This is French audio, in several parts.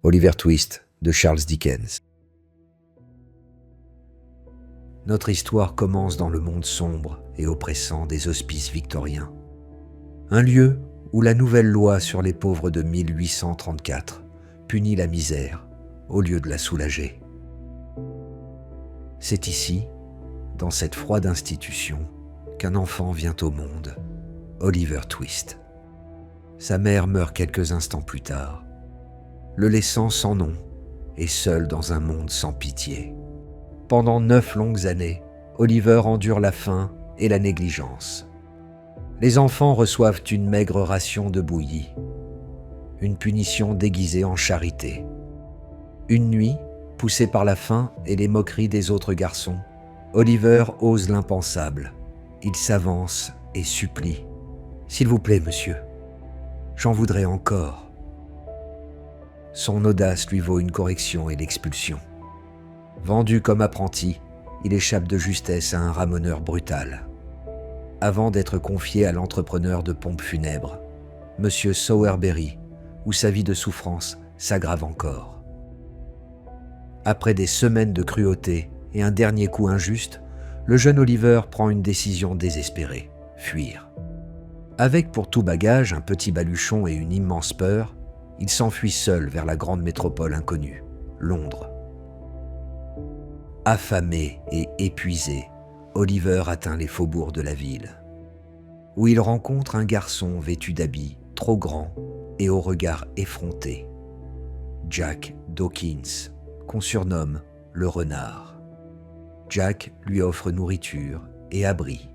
Oliver Twist de Charles Dickens. Notre histoire commence dans le monde sombre et oppressant des hospices victoriens. Un lieu où la nouvelle loi sur les pauvres de 1834 punit la misère au lieu de la soulager. C'est ici, dans cette froide institution, qu'un enfant vient au monde, Oliver Twist. Sa mère meurt quelques instants plus tard, le laissant sans nom et seul dans un monde sans pitié. Pendant 9 longues années, Oliver endure la faim et la négligence. Les enfants reçoivent une maigre ration de bouillie, une punition déguisée en charité. Une nuit, poussé par la faim et les moqueries des autres garçons, Oliver ose l'impensable. Il s'avance et supplie. « S'il vous plaît, monsieur, j'en voudrais encore. » Son audace lui vaut une correction et l'expulsion. Vendu comme apprenti, il échappe de justesse à un ramoneur brutal. Avant d'être confié à l'entrepreneur de pompes funèbres, M. Sowerberry, où sa vie de souffrance s'aggrave encore. Après des semaines de cruauté et un dernier coup injuste, le jeune Oliver prend une décision désespérée, fuir. Avec pour tout bagage un petit baluchon et une immense peur, il s'enfuit seul vers la grande métropole inconnue, Londres. Affamé et épuisé, Oliver atteint les faubourgs de la ville, où il rencontre un garçon vêtu d'habits trop grands et au regard effronté, Jack Dawkins, qu'on surnomme le renard. Jack lui offre nourriture et abri,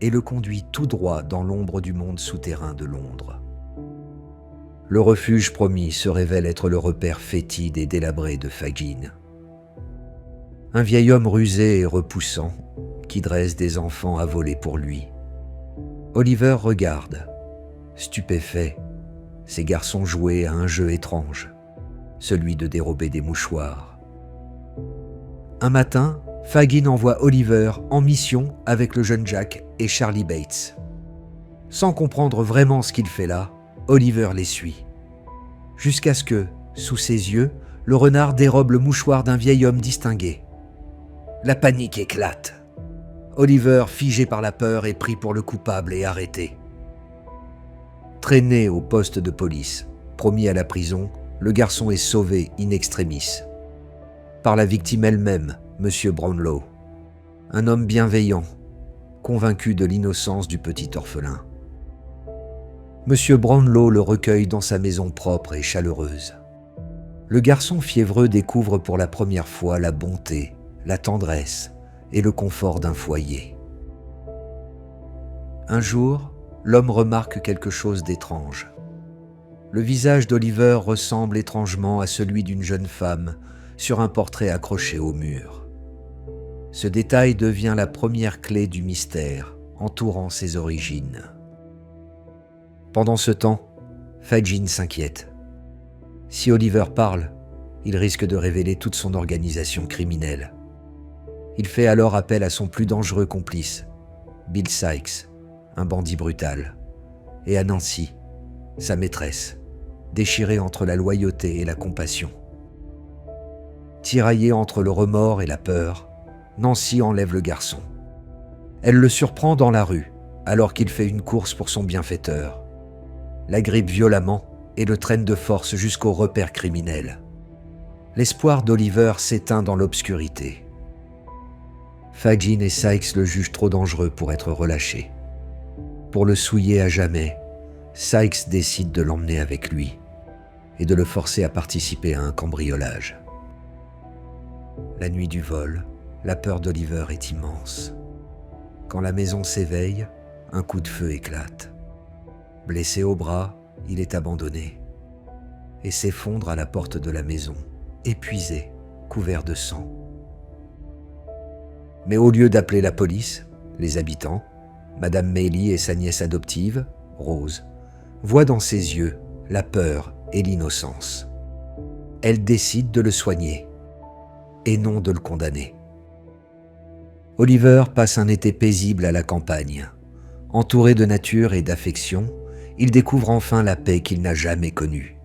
et le conduit tout droit dans l'ombre du monde souterrain de Londres. Le refuge promis se révèle être le repère fétide et délabré de Fagin, un vieil homme rusé et repoussant qui dresse des enfants à voler pour lui. Oliver regarde, stupéfait, ces garçons jouer à un jeu étrange, celui de dérober des mouchoirs. Un matin, Fagin envoie Oliver en mission avec le jeune Jack et Charlie Bates. Sans comprendre vraiment ce qu'il fait là, Oliver les suit. Jusqu'à ce que, sous ses yeux, le renard dérobe le mouchoir d'un vieil homme distingué. La panique éclate. Oliver, figé par la peur, est pris pour le coupable et arrêté. Traîné au poste de police, promis à la prison, le garçon est sauvé in extremis par la victime elle-même, M. Brownlow, un homme bienveillant, convaincu de l'innocence du petit orphelin. M. Brownlow le recueille dans sa maison propre et chaleureuse. Le garçon fiévreux découvre pour la première fois la bonté, la tendresse et le confort d'un foyer. Un jour, l'homme remarque quelque chose d'étrange. Le visage d'Oliver ressemble étrangement à celui d'une jeune femme sur un portrait accroché au mur. Ce détail devient la première clé du mystère entourant ses origines. Pendant ce temps, Fagin s'inquiète. Si Oliver parle, il risque de révéler toute son organisation criminelle. Il fait alors appel à son plus dangereux complice, Bill Sikes, un bandit brutal, et à Nancy, sa maîtresse, déchirée entre la loyauté et la compassion. Tiraillée entre le remords et la peur, Nancy enlève le garçon. Elle le surprend dans la rue, alors qu'il fait une course pour son bienfaiteur, l'agrippe violemment et le traîne de force jusqu'au repère criminel. L'espoir d'Oliver s'éteint dans l'obscurité. Fagin et Sikes le jugent trop dangereux pour être relâché. Pour le souiller à jamais, Sikes décide de l'emmener avec lui et de le forcer à participer à un cambriolage. La nuit du vol, la peur d'Oliver est immense. Quand la maison s'éveille, un coup de feu éclate. Blessé au bras, il est abandonné et s'effondre à la porte de la maison, épuisé, couvert de sang. Mais au lieu d'appeler la police, les habitants, Madame Maylie et sa nièce adoptive, Rose, voient dans ses yeux la peur et l'innocence. Elles décident de le soigner et non de le condamner. Oliver passe un été paisible à la campagne. Entouré de nature et d'affection, il découvre enfin la paix qu'il n'a jamais connue.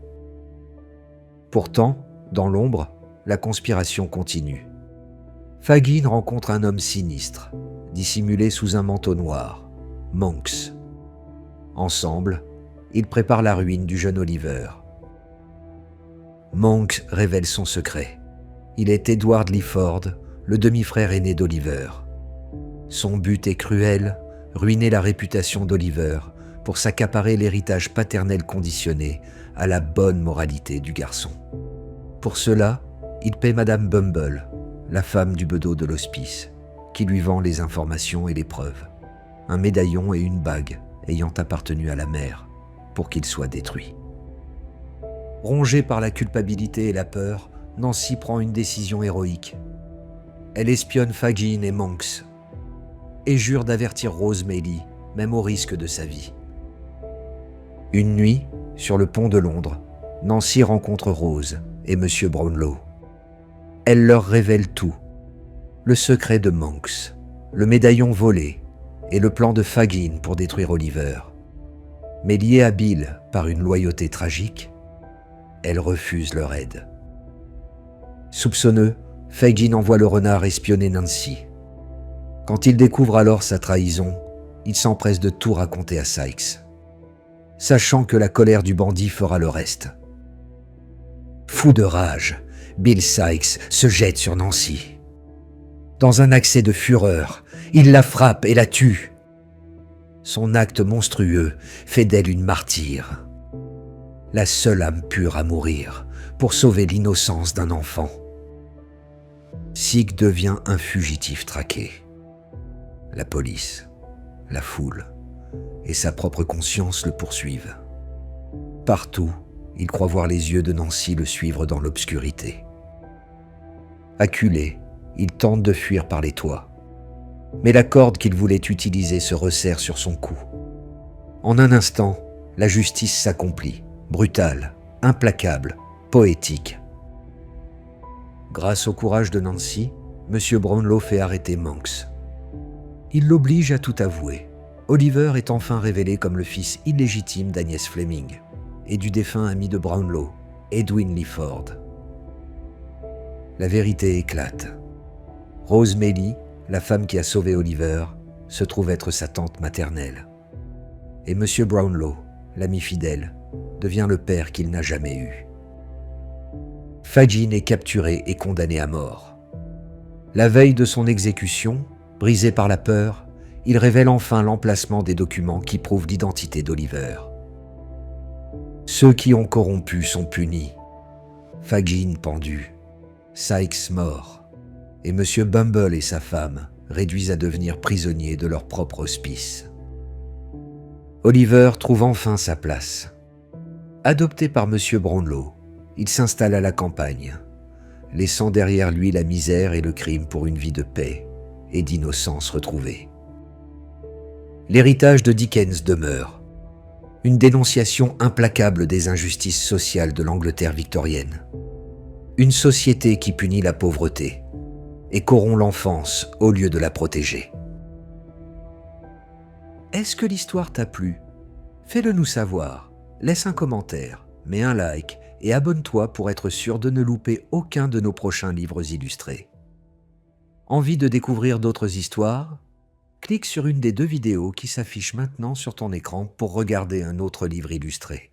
Pourtant, dans l'ombre, la conspiration continue. Fagin rencontre un homme sinistre, dissimulé sous un manteau noir, Monks. Ensemble, ils préparent la ruine du jeune Oliver. Monks révèle son secret. Il est Edward Lyford, le demi-frère aîné d'Oliver. Son but est cruel, ruiner la réputation d'Oliver pour s'accaparer l'héritage paternel conditionné à la bonne moralité du garçon. Pour cela, il paie Madame Bumble, la femme du bedeau de l'hospice, qui lui vend les informations et les preuves, un médaillon et une bague ayant appartenu à la mère pour qu'il soit détruit. Rongée par la culpabilité et la peur, Nancy prend une décision héroïque. Elle espionne Fagin et Monks et jure d'avertir Rose Maylie, même au risque de sa vie. Une nuit, sur le pont de Londres, Nancy rencontre Rose et M. Brownlow. Elle leur révèle tout. Le secret de Monks, le médaillon volé et le plan de Fagin pour détruire Oliver. Mais liée à Bill par une loyauté tragique, elle refuse leur aide. Soupçonneux, Fagin envoie le renard espionner Nancy. Quand il découvre alors sa trahison, il s'empresse de tout raconter à Sykes, sachant que la colère du bandit fera le reste. Fou de rage, Bill Sykes se jette sur Nancy. Dans un accès de fureur, il la frappe et la tue. Son acte monstrueux fait d'elle une martyre, la seule âme pure à mourir pour sauver l'innocence d'un enfant. Sig devient un fugitif traqué. La police, la foule et sa propre conscience le poursuivent. Partout, il croit voir les yeux de Nancy le suivre dans l'obscurité. Acculé, il tente de fuir par les toits. Mais la corde qu'il voulait utiliser se resserre sur son cou. En un instant, la justice s'accomplit, brutale, implacable, poétique. Grâce au courage de Nancy, M. Brownlow fait arrêter Monks. Il l'oblige à tout avouer. Oliver est enfin révélé comme le fils illégitime d'Agnès Fleming et du défunt ami de Brownlow, Edwin Lyford. La vérité éclate. Rose Maylie, la femme qui a sauvé Oliver, se trouve être sa tante maternelle. Et M. Brownlow, l'ami fidèle, devient le père qu'il n'a jamais eu. Fagin est capturé et condamné à mort. La veille de son exécution, brisé par la peur, il révèle enfin l'emplacement des documents qui prouvent l'identité d'Oliver. Ceux qui ont corrompu sont punis. Fagin pendu, Sykes mort, et M. Bumble et sa femme réduits à devenir prisonniers de leur propre hospice. Oliver trouve enfin sa place. Adopté par M. Brownlow, il s'installe à la campagne, laissant derrière lui la misère et le crime pour une vie de paix et d'innocence retrouvée. L'héritage de Dickens demeure, une dénonciation implacable des injustices sociales de l'Angleterre victorienne, une société qui punit la pauvreté et corrompt l'enfance au lieu de la protéger. Est-ce que l'histoire t'a plu? Fais-le nous savoir, laisse un commentaire, mets un like et abonne-toi pour être sûr de ne louper aucun de nos prochains livres illustrés. Envie de découvrir d'autres histoires? Clique sur une des 2 vidéos qui s'affichent maintenant sur ton écran pour regarder un autre livre illustré.